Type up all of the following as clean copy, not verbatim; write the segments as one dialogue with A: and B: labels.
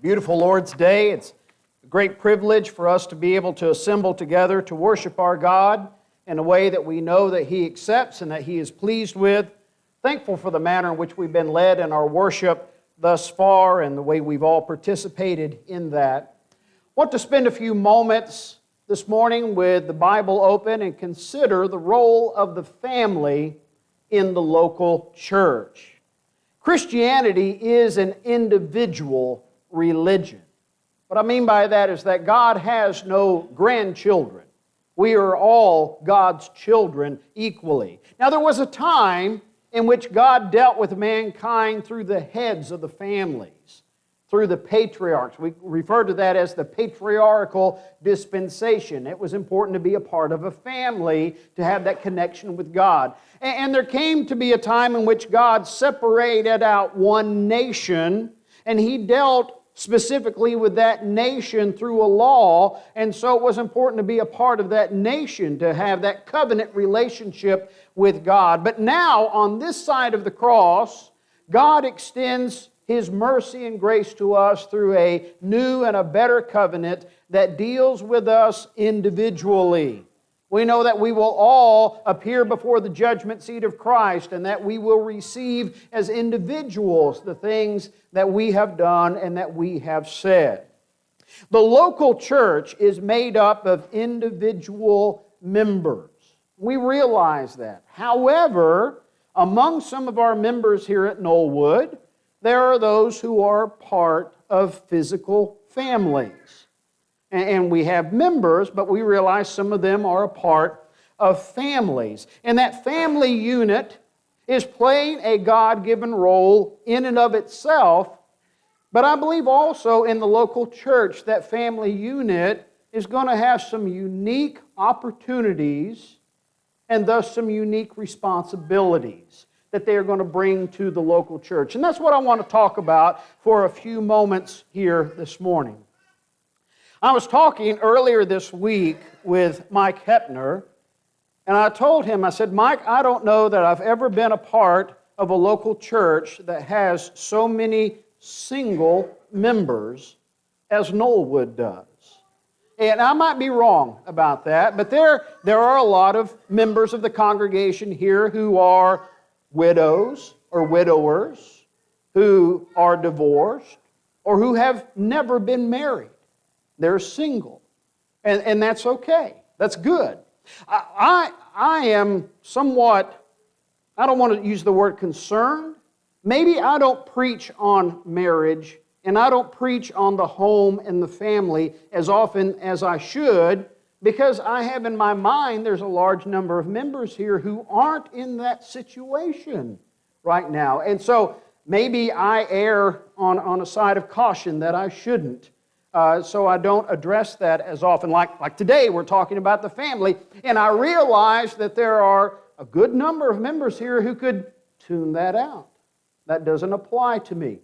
A: Beautiful Lord's Day. It's a great privilege for us to be able to assemble together to worship our God in a way that we know that He accepts and that He is pleased with. Thankful for the manner in which we've been led in our worship thus far and the way we've all participated in that. I want to spend a few moments this morning with the Bible open and consider the role of the family in the local church. Christianity is an individual religion. What I mean by that is that God has no grandchildren. We are all God's children equally. Now, there was a time in which God dealt with mankind through the heads of the families, through the patriarchs. We refer to that as the patriarchal dispensation. It was important to be a part of a family to have that connection with God. And there came to be a time in which God separated out one nation, and He dealt specifically with that nation through a law, and so it was important to be a part of that nation, to have that covenant relationship with God. But now, on this side of the cross, God extends His mercy and grace to us through a new and a better covenant that deals with us individually. We know that we will all appear before the judgment seat of Christ and that we will receive as individuals the things that we have done and that we have said. The local church is made up of individual members. We realize that. However, among some of our members here at Knollwood, there are those who are part of physical families. And we have members, but we realize some of them are a part of families. And that family unit is playing a God-given role in and of itself, but I believe also in the local church that family unit is going to have some unique opportunities and thus some unique responsibilities that they are going to bring to the local church. And that's what I want to talk about for a few moments here this morning. I was talking earlier this week with Mike Hepner, and I told him, I said, Mike, I don't know that I've ever been a part of a local church that has so many single members as Knollwood does. And I might be wrong about that, but there are a lot of members of the congregation here who are widows or widowers, who are divorced, or who have never been married. They're single. And that's okay. That's good. I am somewhat, I don't want to use the word concerned. Maybe I don't preach on marriage and I don't preach on the home and the family as often as I should, because I have in my mind there's a large number of members here who aren't in that situation right now. And so maybe I err on a side of caution that I shouldn't. So I don't address that as often. Like today, we're talking about the family, and I realize that there are a good number of members here who could tune that out. That doesn't apply to me.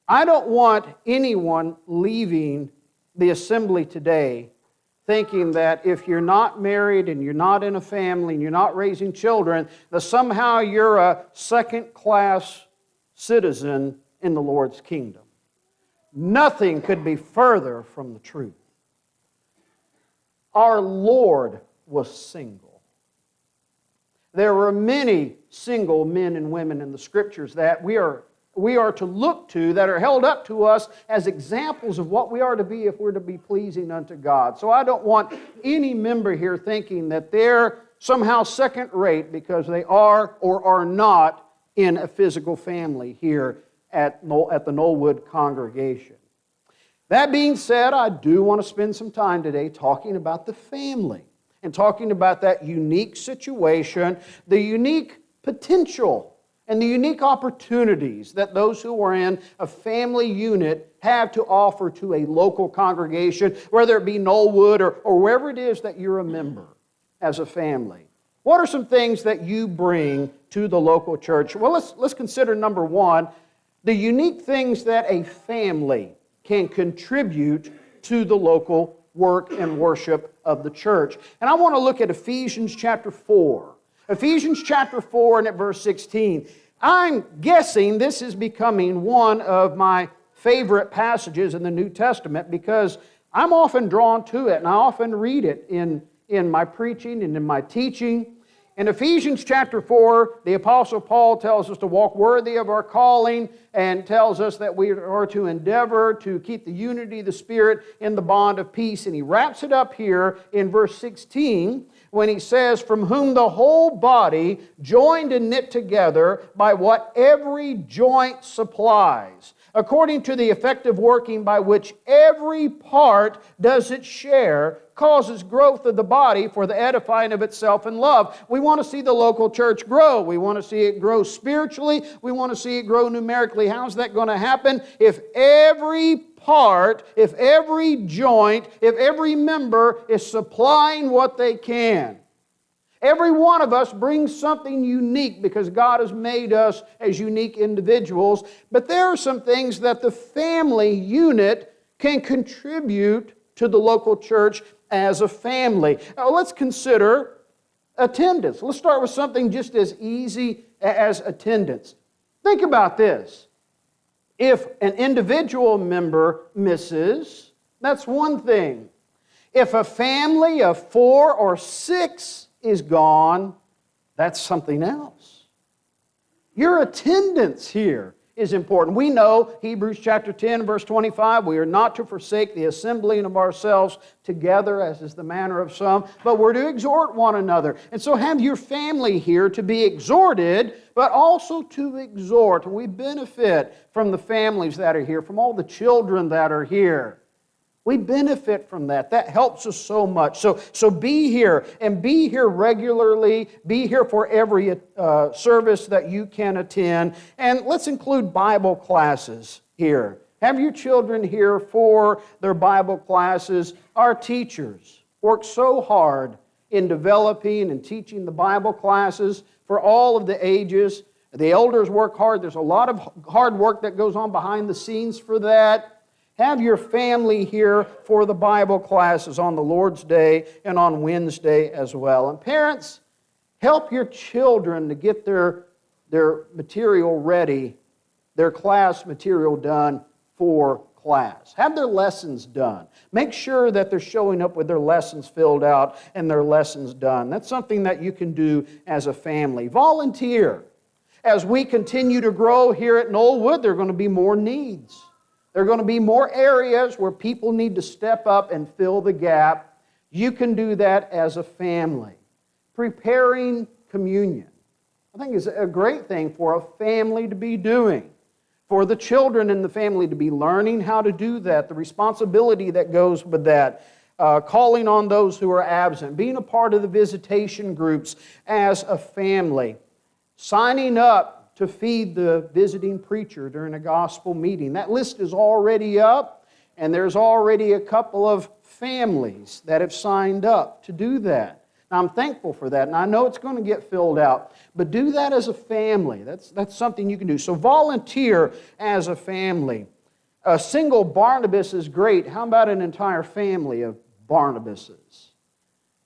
A: I don't want anyone leaving the assembly today thinking that if you're not married and you're not in a family and you're not raising children, that somehow you're a second-class citizen in the Lord's kingdom. Nothing could be further from the truth. Our Lord was single. There were many single men and women in the Scriptures that we are to look to, that are held up to us as examples of what we are to be if we're to be pleasing unto God. So I don't want any member here thinking that they're somehow second rate because they are or are not in a physical family here at the Knollwood congregation. That being said, I do want to spend some time today talking about the family and talking about that unique situation, the unique potential and the unique opportunities that those who are in a family unit have to offer to a local congregation, whether it be Knollwood or wherever it is that you're a member as a family. What are some things that you bring to the local church? Well, let's consider number one, the unique things that a family can contribute to the local work and worship of the church. And I want to look at Ephesians chapter 4. Ephesians chapter 4 and at verse 16. I'm guessing this is becoming one of my favorite passages in the New Testament because I'm often drawn to it and I often read it in my preaching and in my teaching. In Ephesians chapter 4, the Apostle Paul tells us to walk worthy of our calling and tells us that we are to endeavor to keep the unity of the Spirit in the bond of peace. And he wraps it up here in verse 16 when he says, "From whom the whole body, joined and knit together by what every joint supplies, according to the effective working by which every part does its share, causes growth of the body for the edifying of itself in love." We want to see the local church grow. We want to see it grow spiritually. We want to see it grow numerically. How's that going to happen? If every part, if every joint, if every member is supplying what they can. Every one of us brings something unique because God has made us as unique individuals. But there are some things that the family unit can contribute to the local church as a family. Now, let's consider attendance. Let's start with something just as easy as attendance. Think about this. If an individual member misses, that's one thing. If a family of 4 or 6 is gone, that's something else. Your attendance here is important. We know Hebrews chapter 10, verse 25, we are not to forsake the assembling of ourselves together, as is the manner of some, but we're to exhort one another. And so have your family here to be exhorted, but also to exhort. And we benefit from the families that are here, from all the children that are here. We benefit from that. That helps us so much. So be here, and be here regularly. Be here for every service that you can attend. And let's include Bible classes here. Have your children here for their Bible classes. Our teachers work so hard in developing and teaching the Bible classes for all of the ages. The elders work hard. There's a lot of hard work that goes on behind the scenes for that. Have your family here for the Bible classes on the Lord's Day and on Wednesday as well. And parents, help your children to get their material ready, their class material done for class. Have their lessons done. Make sure that they're showing up with their lessons filled out and their lessons done. That's something that you can do as a family. Volunteer. As we continue to grow here at Knollwood, there are going to be more needs. There are going to be more areas where people need to step up and fill the gap. You can do that as a family. Preparing communion, I think, is a great thing for a family to be doing. For the children in the family to be learning how to do that, the responsibility that goes with that, calling on those who are absent, being a part of the visitation groups as a family, signing up to feed the visiting preacher during a gospel meeting. That list is already up, and there's already a couple of families that have signed up to do that. Now, I'm thankful for that, and I know it's going to get filled out, but do that as a family. That's something you can do. So volunteer as a family. A single Barnabas is great. How about an entire family of Barnabases?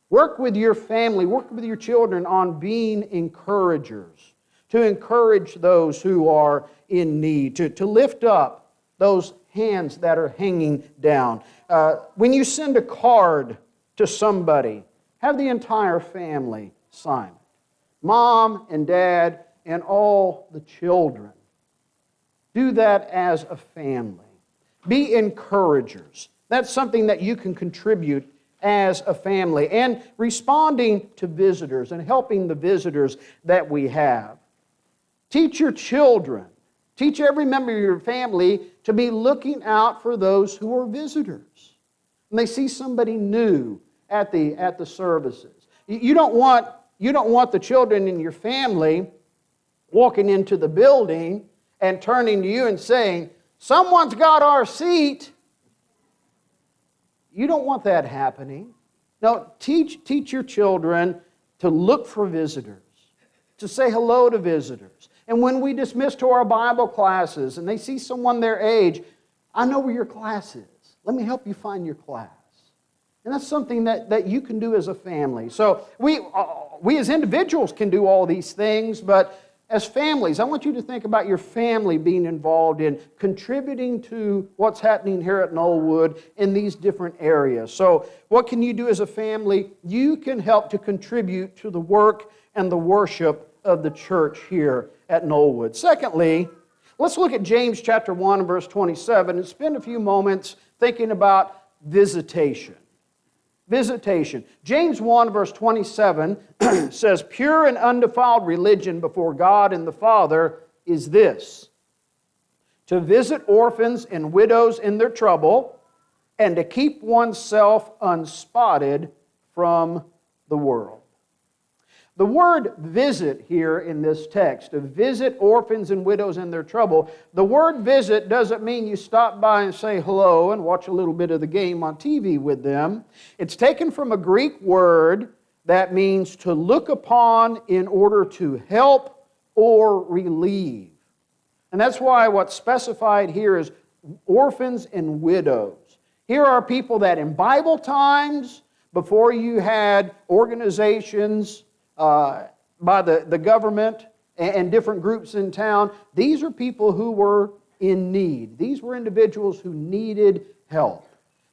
A: Work with your family, work with your children on being encouragers, to encourage those who are in need, to lift up those hands that are hanging down. When you send a card to somebody, have the entire family sign it. Mom and dad and all the children. Do that as a family. Be encouragers. That's something that you can contribute as a family. And responding to visitors and helping the visitors that we have. Teach your children, teach every member of your family to be looking out for those who are visitors. When they see somebody new at the services. You don't want the children in your family walking into the building and turning to you and saying, "Someone's got our seat." You don't want that happening. No, teach your children to look for visitors, to say hello to visitors. And when we dismiss to our Bible classes and they see someone their age, "I know where your class is. Let me help you find your class." And that's something that you can do as a family. So we as individuals can do all these things, but As families, I want you to think about your family being involved in contributing to what's happening here at Knollwood in these different areas. So what can you do as a family? You can help to contribute to the work and the worship of the church here at Knollwood. Secondly, let's look at James chapter 1 verse 27 and spend a few moments thinking about visitation. Visitation. James 1 verse 27 says, "Pure and undefiled religion before God and the Father is this, to visit orphans and widows in their trouble, and to keep oneself unspotted from the world." The word visit here in this text, to visit orphans and widows in their trouble, the word visit doesn't mean you stop by and say hello and watch a little bit of the game on TV with them. It's taken from a Greek word that means to look upon in order to help or relieve. And that's why what's specified here is orphans and widows. Here are people that in Bible times, before you had organizations by the government and different groups in town, these are people who were in need. These were individuals who needed help.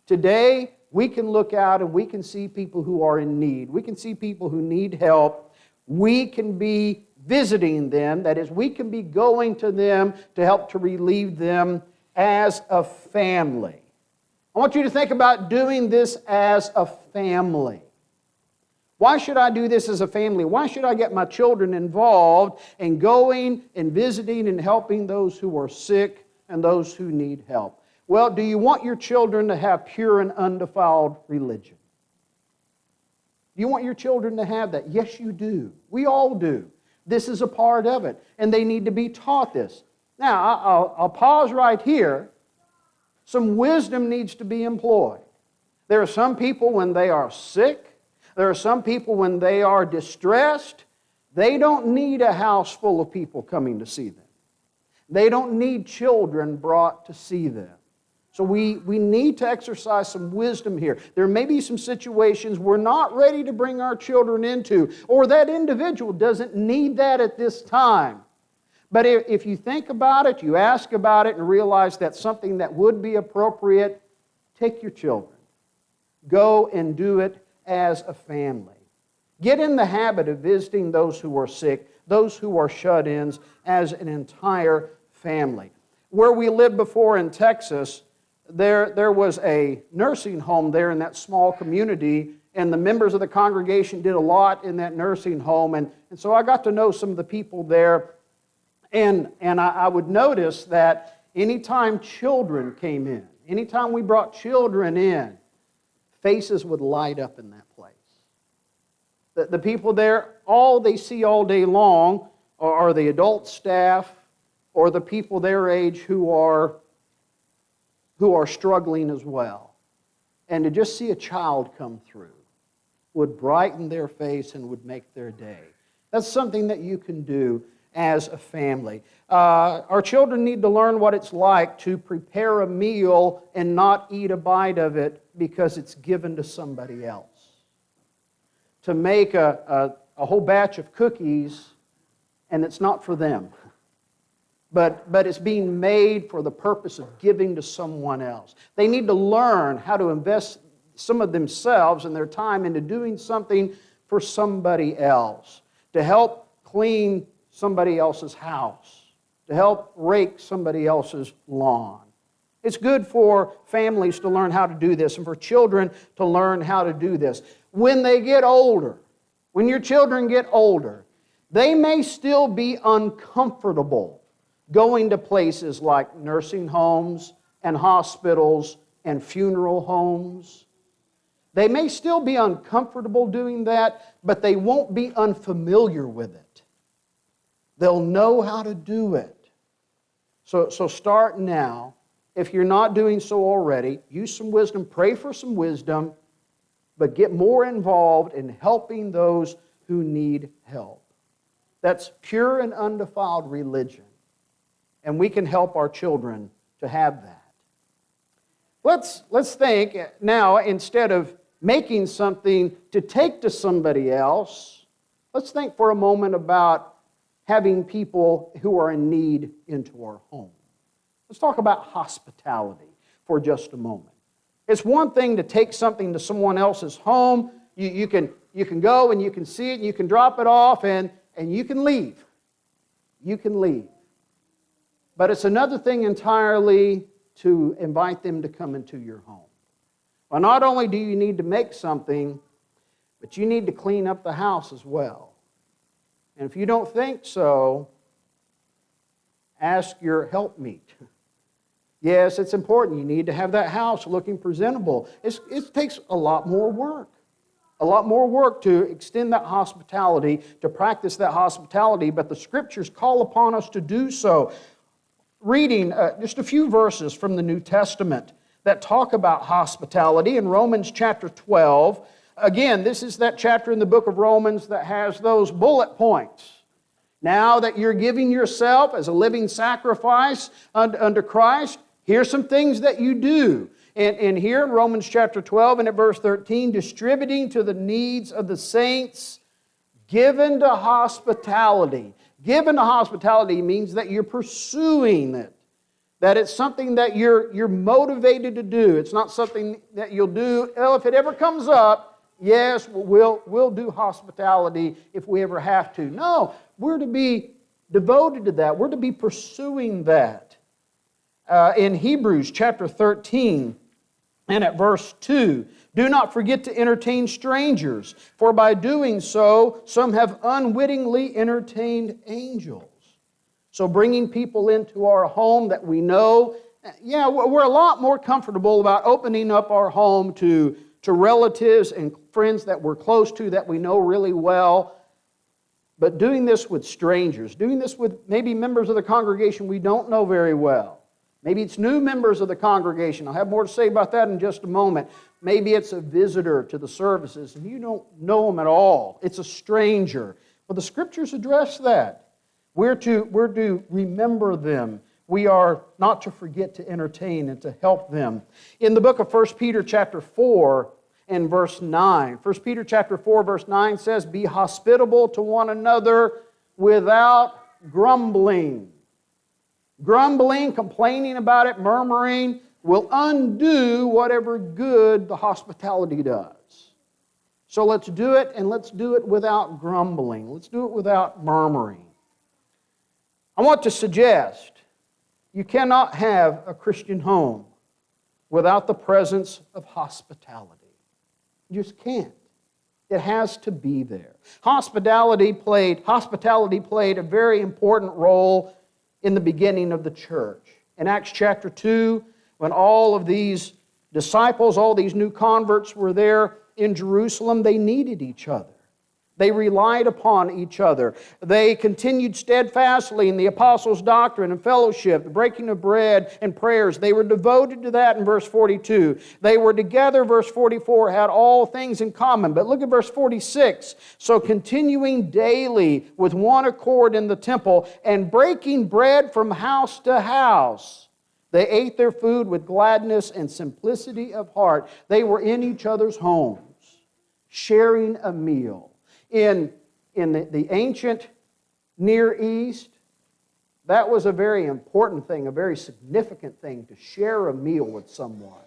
A: Today, we can look out and we can see people who are in need. We can see people who need help. We can be visiting them. That is, we can be going to them to help to relieve them as a family. I want you to think about doing this as a family. Why should I do this as a family? Why should I get my children involved in going and visiting and helping those who are sick and those who need help? Well, do you want your children to have pure and undefiled religion? Do you want your children to have that? Yes, you do. We all do. This is a part of it, and they need to be taught this. Now, I'll pause right here. Some wisdom needs to be employed. There are some people when they are sick, there are some people when they are distressed, they don't need a house full of people coming to see them. They don't need children brought to see them. So we need to exercise some wisdom here. There may be some situations we're not ready to bring our children into, or that individual doesn't need that at this time. But if you think about it, you ask about it, and realize that's something that would be appropriate, take your children. Go and do it as a family. Get in the habit of visiting those who are sick, those who are shut-ins, as an entire family. Where we lived before in Texas, there was a nursing home there in that small community, and the members of the congregation did a lot in that nursing home, and so I got to know some of the people there, and I would notice that anytime children came in, anytime we brought children in, faces would light up in that place. The people there, all they see all day long are the adult staff or the people their age who are struggling as well. And to just see a child come through would brighten their face and would make their day. That's something that you can do as a family. Our children need to learn what it's like to prepare a meal and not eat a bite of it because it's given to somebody else. To make a whole batch of cookies and it's not for them. But it's being made for the purpose of giving to someone else. They need to learn how to invest some of themselves and their time into doing something for somebody else. To help clean somebody else's house. To help rake somebody else's lawn. It's good for families to learn how to do this and for children to learn how to do this. When they get older, when your children get older, they may still be uncomfortable going to places like nursing homes and hospitals and funeral homes. They may still be uncomfortable doing that, but they won't be unfamiliar with it. They'll know how to do it. So start now. If you're not doing so already, use some wisdom, pray for some wisdom, but get more involved in helping those who need help. That's pure and undefiled religion. And we can help our children to have that. Let's think now, instead of making something to take to somebody else, let's think for a moment about having people who are in need into our home. Let's talk about hospitality for just a moment. It's one thing to take something to someone else's home. You can go and you can see it, and you can drop it off, and you can leave. You can leave. But it's another thing entirely to invite them to come into your home. Well, not only do you need to make something, but you need to clean up the house as well. And if you don't think so, ask your helpmeet. Yes, it's important. You need to have that house looking presentable. It takes a lot more work. A lot more work to extend that hospitality, to practice that hospitality, but the Scriptures call upon us to do so. Reading just a few verses from the New Testament that talk about hospitality in Romans chapter 12. Again, this is that chapter in the book of Romans that has those bullet points. Now that you're giving yourself as a living sacrifice unto Christ, here's some things that you do. And here in Romans chapter 12 and at verse 13, distributing to the needs of the saints, given to hospitality. Given to hospitality means that you're pursuing it. That it's something that you're motivated to do. It's not something that you'll do, well, if it ever comes up, yes, we'll do hospitality if we ever have to. No, we're to be devoted to that. We're to be pursuing that. In Hebrews chapter 13 and at verse 2, do not forget to entertain strangers, for by doing so, some have unwittingly entertained angels. So bringing people into our home that we know, we're a lot more comfortable about opening up our home to relatives and friends that we're close to, that we know really well. But doing this with strangers, doing this with maybe members of the congregation we don't know very well. Maybe it's new members of the congregation. I'll have more to say about that in just a moment. Maybe it's a visitor to the services and you don't know them at all. It's a stranger. Well, the Scriptures address that. We're to remember them. We are not to forget to entertain and to help them. In the book of 1 Peter chapter 4 and verse 9, 1 Peter chapter 4 verse 9 says, be hospitable to one another without grumbling. Grumbling, complaining about it, murmuring, will undo whatever good the hospitality does. So let's do it, and let's do it without grumbling. Let's do it without murmuring. I want to suggest you cannot have a Christian home without the presence of hospitality. You just can't. It has to be there. Hospitality played a very important role in the beginning of the church. In Acts chapter 2, when all of these disciples, all these new converts were there in Jerusalem, they needed each other. They relied upon each other. They continued steadfastly in the apostles' doctrine and fellowship, the breaking of bread and prayers. They were devoted to that in verse 42. They were together, verse 44, had all things in common. But look at verse 46. So continuing daily with one accord in the temple and breaking bread from house to house, they ate their food with gladness and simplicity of heart. They were in each other's homes, sharing a meal. In the ancient Near East, that was a very important thing, a very significant thing, to share a meal with someone.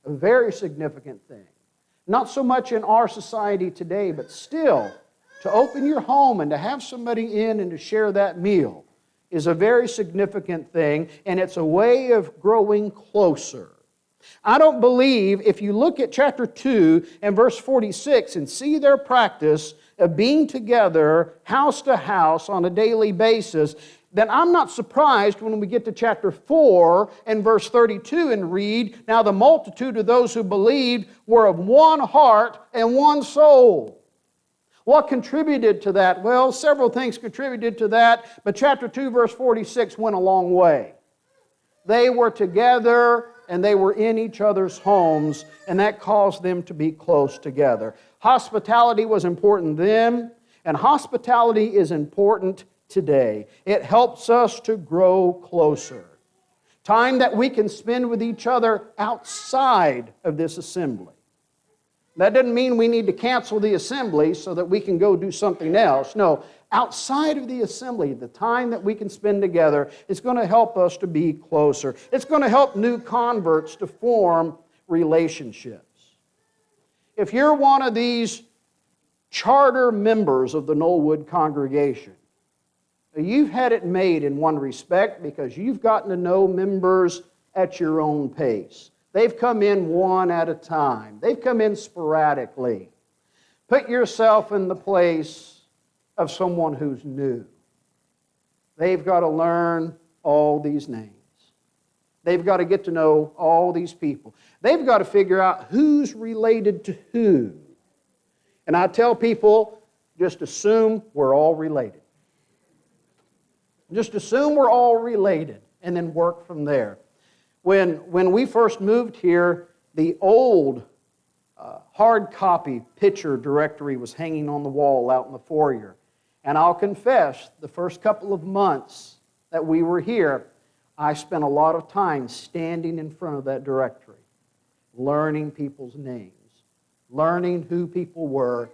A: A very significant thing. Not so much in our society today, but still, to open your home and to have somebody in and to share that meal is a very significant thing, and it's a way of growing closer. I don't believe, if you look at chapter 2 and verse 46 and see their practice of being together house to house on a daily basis, then I'm not surprised when we get to chapter 4 and verse 32 and read, now the multitude of those who believed were of one heart and one soul. What contributed to that? Well, several things contributed to that, but chapter 2 verse 46 went a long way. They were together and they were in each other's homes, and that caused them to be close together. Hospitality was important then, and hospitality is important today. It helps us to grow closer. Time that we can spend with each other outside of this assembly. That doesn't mean we need to cancel the assembly so that we can go do something else. No, outside of the assembly, the time that we can spend together is going to help us to be closer. It's going to help new converts to form relationships. If you're one of these charter members of the Knollwood congregation, you've had it made in one respect because you've gotten to know members at your own pace. They've come in one at a time. They've come in sporadically. Put yourself in the place of someone who's new. They've got to learn all these names. They've got to get to know all these people. They've got to figure out who's related to who. And I tell people, just assume we're all related. Just assume we're all related and then work from there. When we first moved here, the old hard copy picture directory was hanging on the wall out in the foyer. And I'll confess, the first couple of months that we were here, I spent a lot of time standing in front of that directory, learning people's names, learning who people were,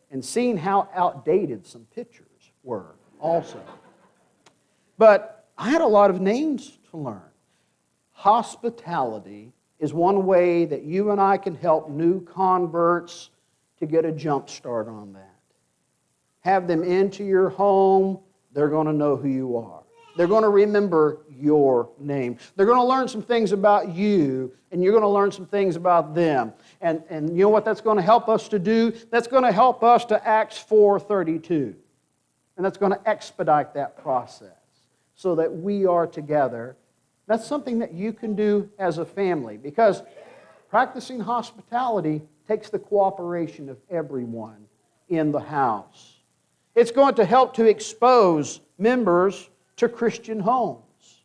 A: and seeing how outdated some pictures were also. But I had a lot of names to learn. Hospitality is one way that you and I can help new converts to get a jump start on that. Have them into your home, they're going to know who you are. They're going to remember your name. They're going to learn some things about you, and you're going to learn some things about them. And you know what that's going to help us to do? That's going to help us to Acts 4:32. And that's going to expedite that process so that we are together. That's something that you can do as a family, because practicing hospitality takes the cooperation of everyone in the house. It's going to help to expose members to Christian homes.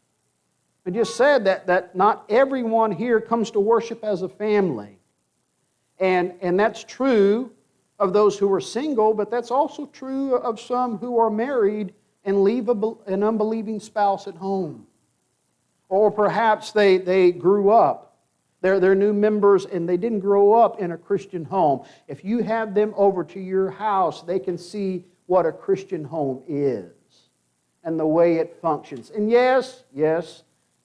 A: I just said that not everyone here comes to worship as a family. And that's true of those who are single, but that's also true of some who are married and leave an unbelieving spouse at home. Or perhaps they grew up. They're new members and they didn't grow up in a Christian home. If you have them over to your house, they can see what a Christian home is and the way it functions. And yes,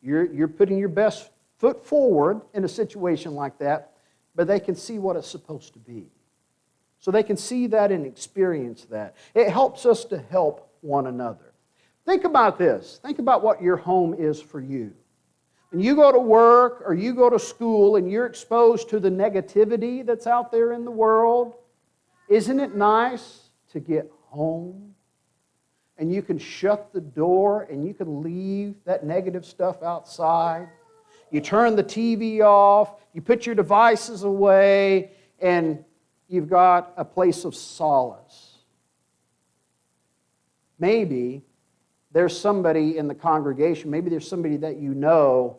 A: you're putting your best foot forward in a situation like that, but they can see what it's supposed to be. So they can see that and experience that. It helps us to help one another. Think about this. Think about what your home is for you. When you go to work or you go to school and you're exposed to the negativity that's out there in the world, isn't it nice to get home and you can shut the door and you can leave that negative stuff outside? You turn the TV off, you put your devices away, and you've got a place of solace. Maybe there's somebody in the congregation, maybe there's somebody that you know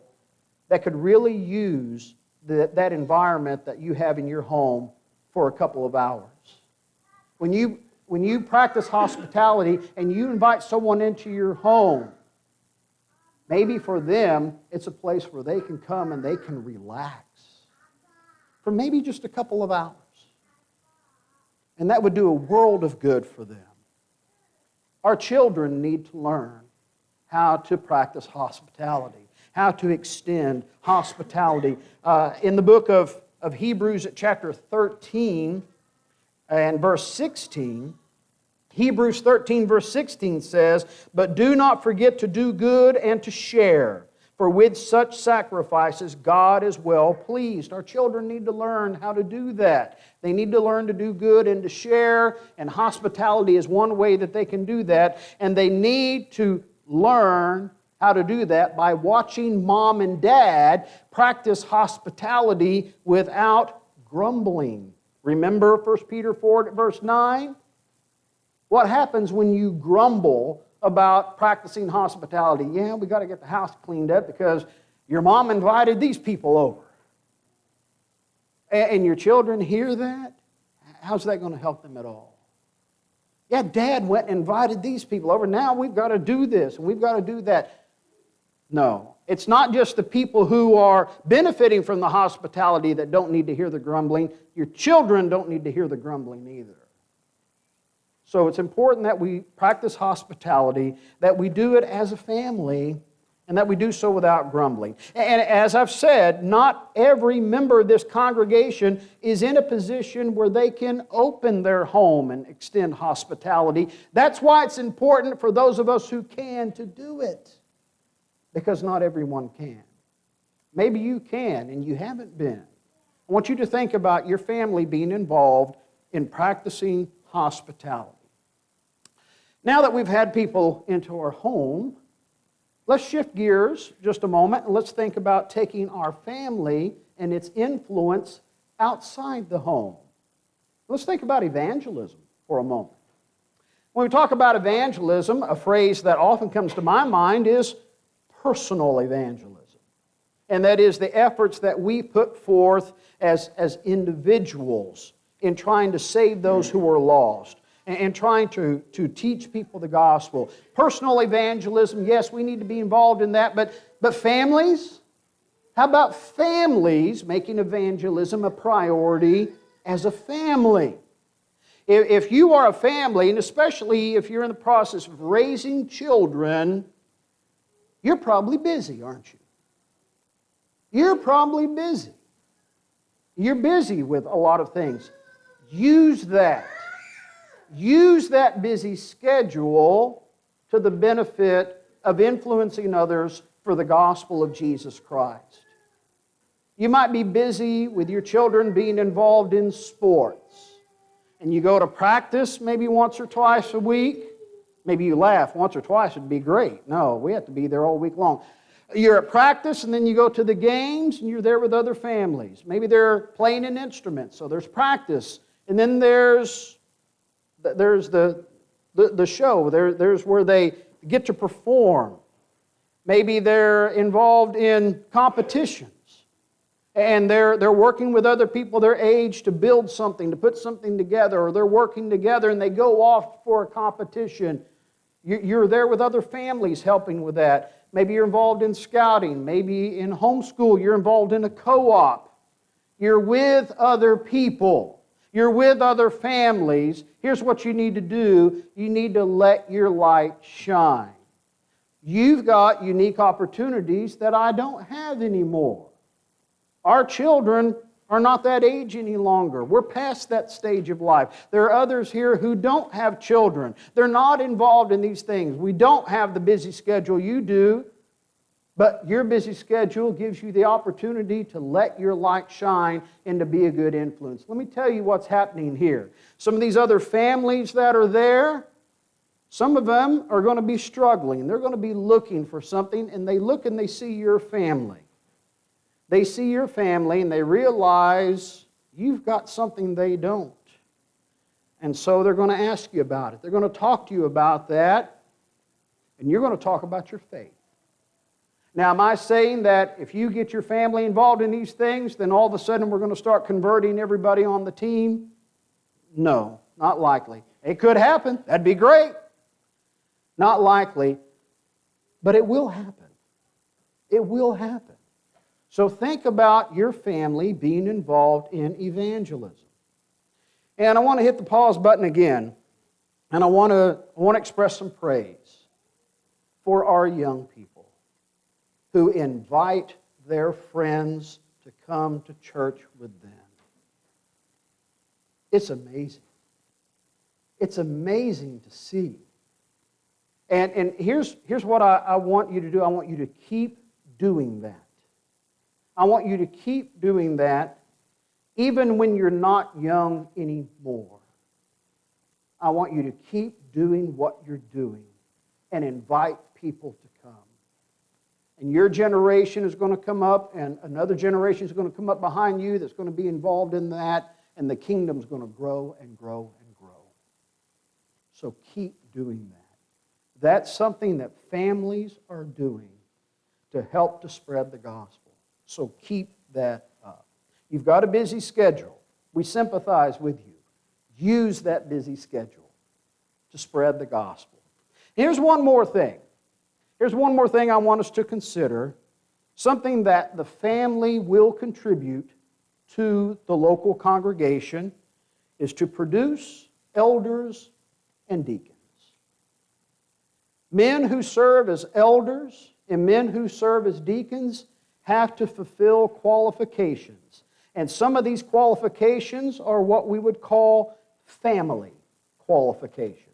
A: that could really use that environment that you have in your home for a couple of hours. When you practice hospitality and you invite someone into your home, maybe for them it's a place where they can come and they can relax for maybe just a couple of hours. And that would do a world of good for them. Our children need to learn how to practice hospitality, how to extend hospitality. In the book of Hebrews at chapter 13 and verse 16, Hebrews 13 verse 16 says, "But do not forget to do good and to share, for with such sacrifices God is well pleased." Our children need to learn how to do that. They need to learn to do good and to share, and hospitality is one way that they can do that. And they need to learn how to do that by watching mom and dad practice hospitality without grumbling. Remember 1 Peter 4 verse 9? What happens when you grumble about practicing hospitality? Yeah, we got to get the house cleaned up because your mom invited these people over. And your children hear that? How's that going to help them at all? Yeah, Dad went and invited these people over. Now we've got to do this and we've got to do that. No, It's not just the people who are benefiting from the hospitality that don't need to hear the grumbling. Your children don't need to hear the grumbling either. So it's important that we practice hospitality, that we do it as a family, and that we do so without grumbling. And as I've said, not every member of this congregation is in a position where they can open their home and extend hospitality. That's why it's important for those of us who can to do it, because not everyone can. Maybe you can and you haven't been. I want you to think about your family being involved in practicing hospitality. Now that we've had people into our home, let's shift gears just a moment and let's think about taking our family and its influence outside the home. Let's think about evangelism for a moment. When we talk about evangelism, a phrase that often comes to my mind is personal evangelism. And that is the efforts that we put forth as individuals in trying to save those who are lost and trying to teach people the gospel. Personal evangelism, yes, we need to be involved in that, but families? How about families making evangelism a priority as a family? If you are a family, and especially if you're in the process of raising children, you're probably busy, aren't you? You're probably busy. You're busy with a lot of things. Use that. Use that busy schedule to the benefit of influencing others for the gospel of Jesus Christ. You might be busy with your children being involved in sports, and you go to practice maybe once or twice a week. Maybe you laugh, once or twice would be great. No, we have to be there all week long. You're at practice, and then you go to the games, and you're there with other families. Maybe they're playing an instrument, so there's practice. And then there's the show. There's where they get to perform. Maybe they're involved in competitions. And they're working with other people their age to build something, to put something together. Or they're working together and they go off for a competition. You're there with other families helping with that. Maybe you're involved in scouting. Maybe in homeschool you're involved in a co-op. You're with other people. You're with other families. Here's what you need to do. You need to let your light shine. You've got unique opportunities that I don't have anymore. Our children are not that age any longer. We're past that stage of life. There are others here who don't have children. They're not involved in these things. We don't have the busy schedule you do, but your busy schedule gives you the opportunity to let your light shine and to be a good influence. Let me tell you what's happening here. Some of these other families that are there, some of them are going to be struggling. They're going to be looking for something, and they look and they see your family. They see your family and they realize you've got something they don't. And so they're going to ask you about it. They're going to talk to you about that, and you're going to talk about your faith. Now, am I saying that if you get your family involved in these things, then all of a sudden we're going to start converting everybody on the team? No, not likely. It could happen. That'd be great. Not likely. But it will happen. It will happen. So think about your family being involved in evangelism. And I want to hit the pause button again, and I want to express some praise for our young people who invite their friends to come to church with them. It's amazing. It's amazing to see. And here's what I want you to do. I want you to keep doing that. I want you to keep doing that even when you're not young anymore. I want you to keep doing what you're doing and invite people to come. And your generation is going to come up, and another generation is going to come up behind you that's going to be involved in that, and the kingdom's going to grow and grow and grow. So keep doing that. That's something that families are doing to help to spread the gospel. So keep that up. You've got a busy schedule. We sympathize with you. Use that busy schedule to spread the gospel. Here's one more thing. Here's one more thing I want us to consider something that the family will contribute to the local congregation is to produce elders and deacons. Men who serve as elders and men who serve as deacons have to fulfill qualifications. And some of these qualifications are what we would call family qualifications.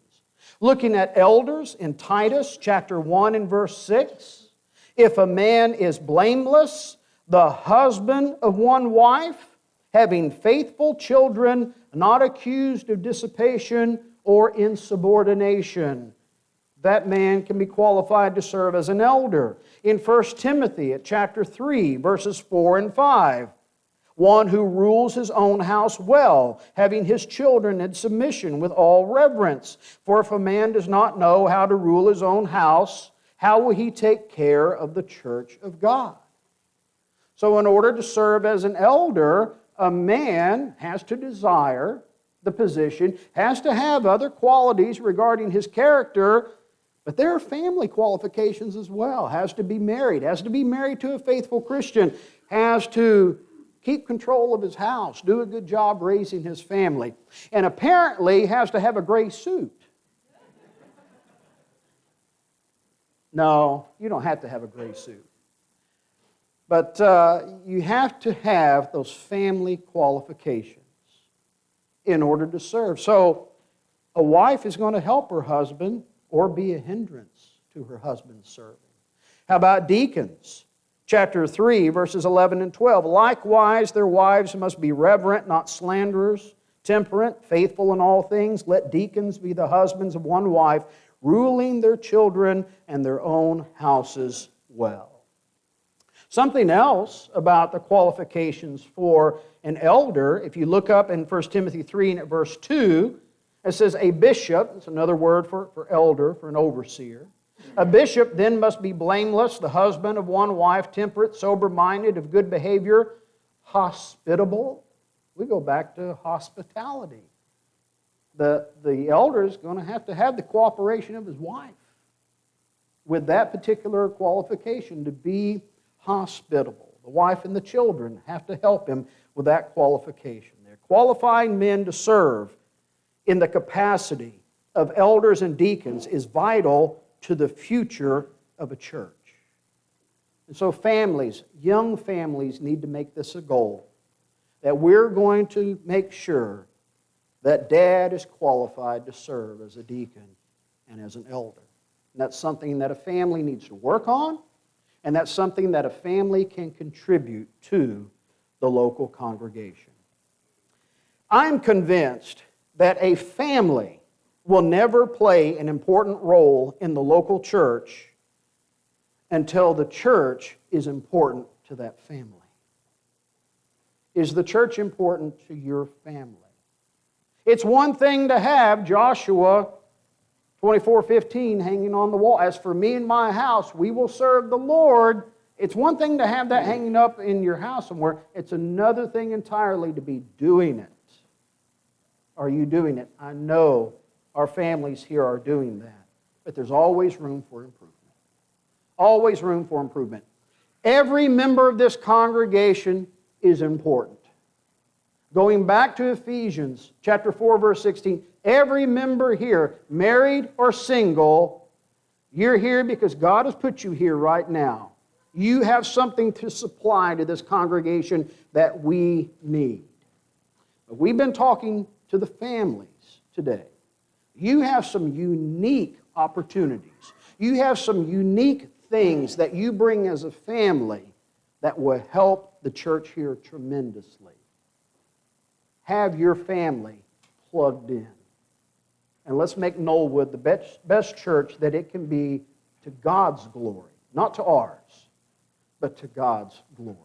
A: Looking at elders in Titus chapter 1 and verse 6, if a man is blameless, the husband of one wife, having faithful children, not accused of dissipation or insubordination, that man can be qualified to serve as an elder. In 1 Timothy at chapter 3, verses 4 and 5, one who rules his own house well, having his children in submission with all reverence. For if a man does not know how to rule his own house, how will he take care of the church of God? So in order to serve as an elder, a man has to desire the position, has to have other qualities regarding his character, but there are family qualifications as well. Has to be married to a faithful Christian, has to keep control of his house, do a good job raising his family, and apparently has to have a gray suit. No, you don't have to have a gray suit. But you have to have those family qualifications in order to serve. So a wife is going to help her husband or be a hindrance to her husband's serving. How about deacons? Chapter 3, verses 11 and 12. Likewise, their wives must be reverent, not slanderers, temperate, faithful in all things. Let deacons be the husbands of one wife, ruling their children and their own houses well. Something else about the qualifications for an elder, if you look up in 1 Timothy 3 and at verse 2, it says a bishop, it's another word for elder, for an overseer. A bishop then must be blameless, the husband of one wife, temperate, sober-minded, of good behavior, hospitable. We go back to hospitality. The elder is going to have the cooperation of his wife with that particular qualification to be hospitable. The wife and the children have to help him with that qualification. They're qualifying men to serve in the capacity of elders and deacons is vital to the future of a church. And so families, young families, need to make this a goal, that we're going to make sure that dad is qualified to serve as a deacon and as an elder. And that's something that a family needs to work on, and that's something that a family can contribute to the local congregation. I'm convinced that a family will never play an important role in the local church until the church is important to that family. Is the church important to your family? It's one thing to have Joshua 24:15 hanging on the wall. As for me and my house, we will serve the Lord. It's one thing to have that hanging up in your house somewhere. It's another thing entirely to be doing it. Are you doing it? I know our families here are doing that. But there's always room for improvement. Always room for improvement. Every member of this congregation is important. Going back to Ephesians chapter 4, verse 16, every member here, married or single, you're here because God has put you here right now. You have something to supply to this congregation that we need. But we've been talking to the families today. You have some unique opportunities. You have some unique things that you bring as a family that will help the church here tremendously. Have your family plugged in. And let's make Knollwood the best church that it can be to God's glory. Not to ours, but to God's glory.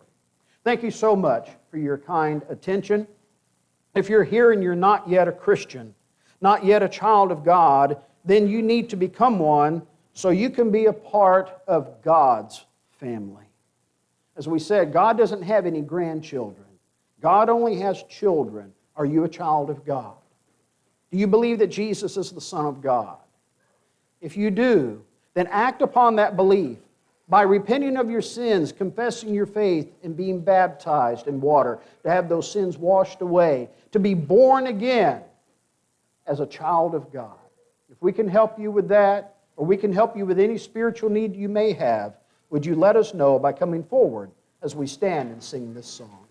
A: Thank you so much for your kind attention. If you're here and you're not yet a Christian, not yet a child of God, then you need to become one so you can be a part of God's family. As we said, God doesn't have any grandchildren. God only has children. Are you a child of God? Do you believe that Jesus is the Son of God? If you do, then act upon that belief by repenting of your sins, confessing your faith, and being baptized in water, to have those sins washed away, to be born again as a child of God. If we can help you with that, or we can help you with any spiritual need you may have, would you let us know by coming forward as we stand and sing this song?